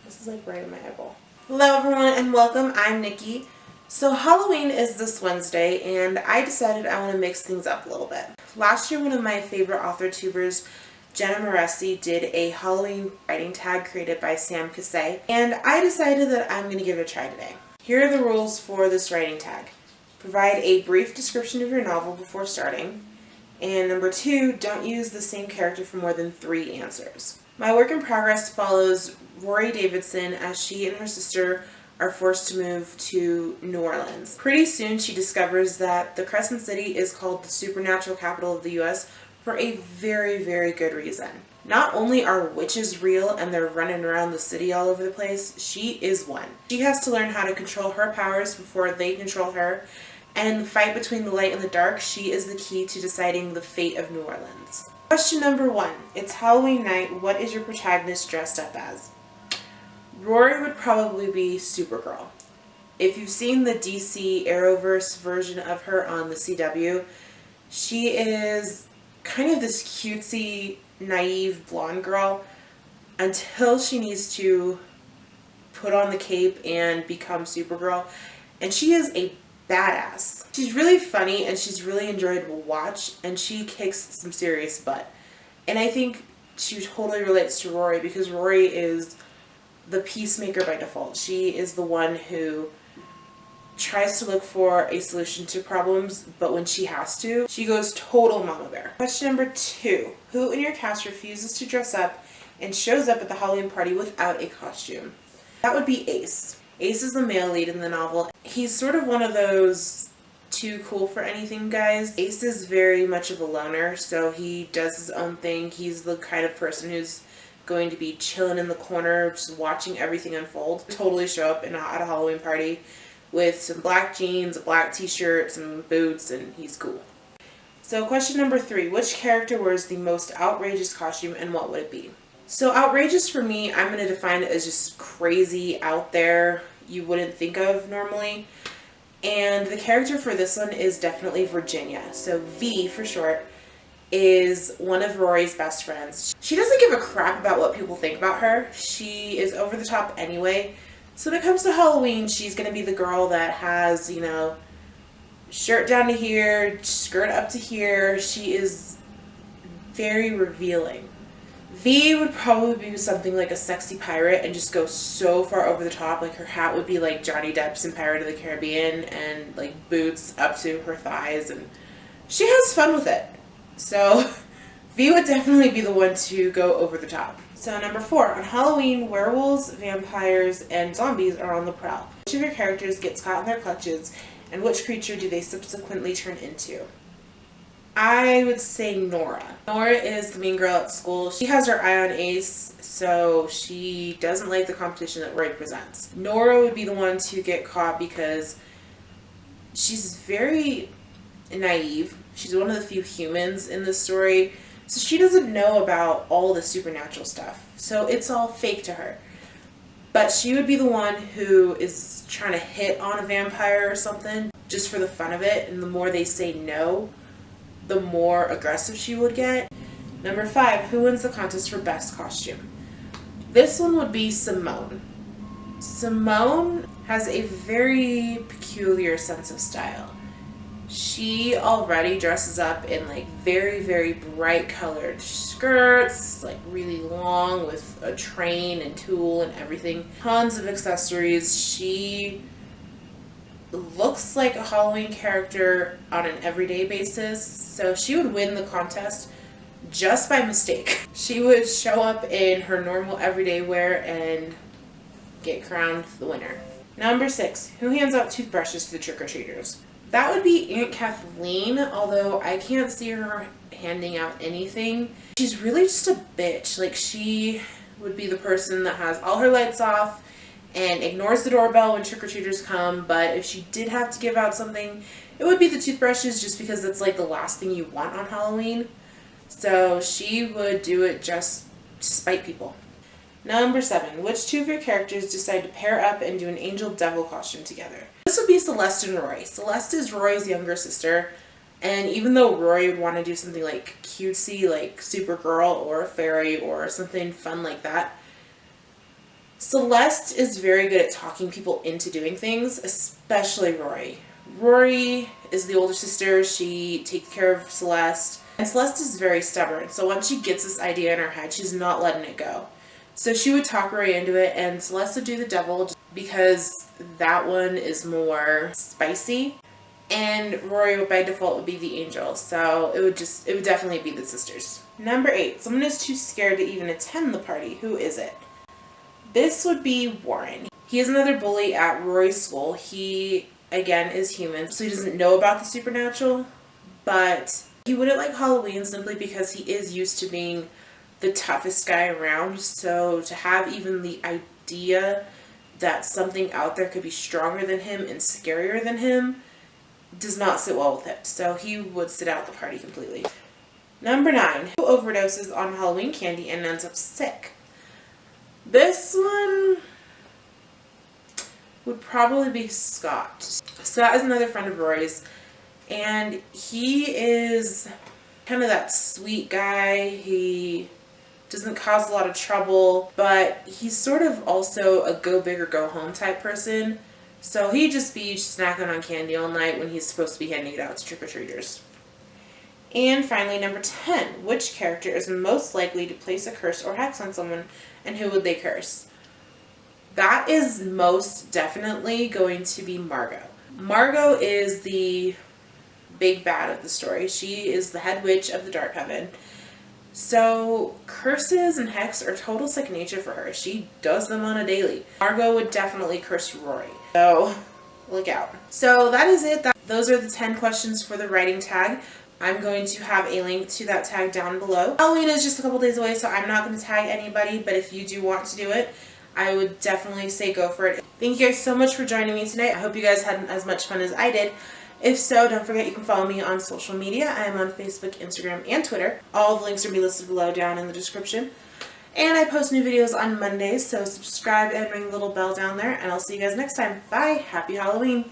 This is like right in my eyeball. Hello everyone and welcome. I'm Nikki. So Halloween is this Wednesday and I decided I want to mix things up a little bit. Last year one of my favorite author tubers, Jenna Moreci, did a Halloween writing tag created by Sam Cassay, and I decided that I'm going to give it a try today. Here are the rules for this writing tag. Provide a brief description of your novel before starting. And number 2, don't use the same character for more than 3 answers. My work in progress follows Rory Davidson as she and her sister are forced to move to New Orleans. Pretty soon she discovers that the Crescent City is called the supernatural capital of the US for a very, very good reason. Not only are witches real and they're running around the city all over the place, she is one. She has to learn how to control her powers before they control her. And in the fight between the light and the dark, she is the key to deciding the fate of New Orleans. Question number 1. It's Halloween night. What is your protagonist dressed up as? Rory would probably be Supergirl. If you've seen the DC Arrowverse version of her on the CW, she is kind of this cutesy, naive blonde girl until she needs to put on the cape and become Supergirl. And she is a badass. She's really funny and she's really enjoyable to watch, and she kicks some serious butt. And I think she totally relates to Rory because Rory is the peacemaker by default. She is the one who tries to look for a solution to problems, but when she has to, she goes total mama bear. Question number 2. Who in your cast refuses to dress up and shows up at the Halloween party without a costume? That would be Ace. Ace is the male lead in the novel. He's sort of one of those too cool for anything guys. Ace is very much of a loner, so he does his own thing. He's the kind of person who's going to be chilling in the corner, just watching everything unfold. Totally show up at a Halloween party with some black jeans, a black t-shirt, some boots, and he's cool. So question number 3, which character wears the most outrageous costume and what would it be? So outrageous for me, I'm going to define it as just crazy, out there, you wouldn't think of normally. And the character for this one is definitely Virginia. So V for short is one of Rory's best friends. She doesn't give a crap about what people think about her. She is over the top anyway. So when it comes to Halloween, she's going to be the girl that has, you know, shirt down to here, skirt up to here. She is very revealing. V would probably be something like a sexy pirate and just go so far over the top. Like her hat would be like Johnny Depp's in Pirate of the Caribbean, and like boots up to her thighs, and she has fun with it. So V would definitely be the one to go over the top. So number 4, on Halloween, werewolves, vampires, and zombies are on the prowl. Which of your characters gets caught in their clutches, and which creature do they subsequently turn into? I would say Nora. Nora is the mean girl at school. She has her eye on Ace, so she doesn't like the competition that Rory presents. Nora would be the one to get caught because she's very naive. She's one of the few humans in this story, so she doesn't know about all the supernatural stuff. So it's all fake to her. But she would be the one who is trying to hit on a vampire or something just for the fun of it, and the more they say no, the more aggressive she would get. Number 5, who wins the contest for best costume? This one would be Simone. Simone has a very peculiar sense of style. She already dresses up in like very, very bright colored skirts, like really long with a train and tulle and everything. Tons of accessories. She looks like a Halloween character on an everyday basis, so she would win the contest just by mistake. She would show up in her normal everyday wear and get crowned the winner. Number 6, who hands out toothbrushes to the trick-or-treaters? That would be Aunt Kathleen, although I can't see her handing out anything. She's really just a bitch. Like, she would be the person that has all her lights off and ignores the doorbell when trick-or-treaters come, but if she did have to give out something, it would be the toothbrushes, just because that's like the last thing you want on Halloween. So she would do it just to spite people. Number 7, which 2 of your characters decide to pair up and do an angel devil costume together? This would be Celeste and Rory. Celeste is Rory's younger sister, and even though Rory would want to do something like cutesy, like Supergirl or a fairy or something fun like that, Celeste is very good at talking people into doing things, especially Rory. Rory is the older sister. She takes care of Celeste. And Celeste is very stubborn. So once she gets this idea in her head, she's not letting it go. So she would talk Rory into it, and Celeste would do the devil because that one is more spicy. And Rory by default would be the angel. So it would definitely be the sisters. Number 8. Someone is too scared to even attend the party. Who is it? This would be Warren. He is another bully at Rory's school. He, again, is human, so he doesn't know about the supernatural, but he wouldn't like Halloween simply because he is used to being the toughest guy around. So to have even the idea that something out there could be stronger than him and scarier than him does not sit well with him. So he would sit out the party completely. Number 9. Who overdoses on Halloween candy and ends up sick? This one would probably be Scott. Scott is another friend of Rory's, and he is kind of that sweet guy. He doesn't cause a lot of trouble, but he's sort of also a go big or go home type person. So he'd just be snacking on candy all night when he's supposed to be handing it out to trick-or-treaters. And finally, number 10. Which character is most likely to place a curse or hex on someone, and who would they curse? That is most definitely going to be Margot. Margot is the big bad of the story. She is the head witch of the Dark Heaven. So curses and hex are total second nature for her. She does them on a daily. Margot would definitely curse Rory. So look out. So that is it. Those are the 10 questions for the writing tag. I'm going to have a link to that tag down below. Halloween is just a couple days away, so I'm not going to tag anybody, but if you do want to do it, I would definitely say go for it. Thank you guys so much for joining me tonight. I hope you guys had as much fun as I did. If so, don't forget you can follow me on social media. I am on Facebook, Instagram, and Twitter. All the links will be listed below down in the description. And I post new videos on Mondays, so subscribe and ring the little bell down there, and I'll see you guys next time. Bye! Happy Halloween!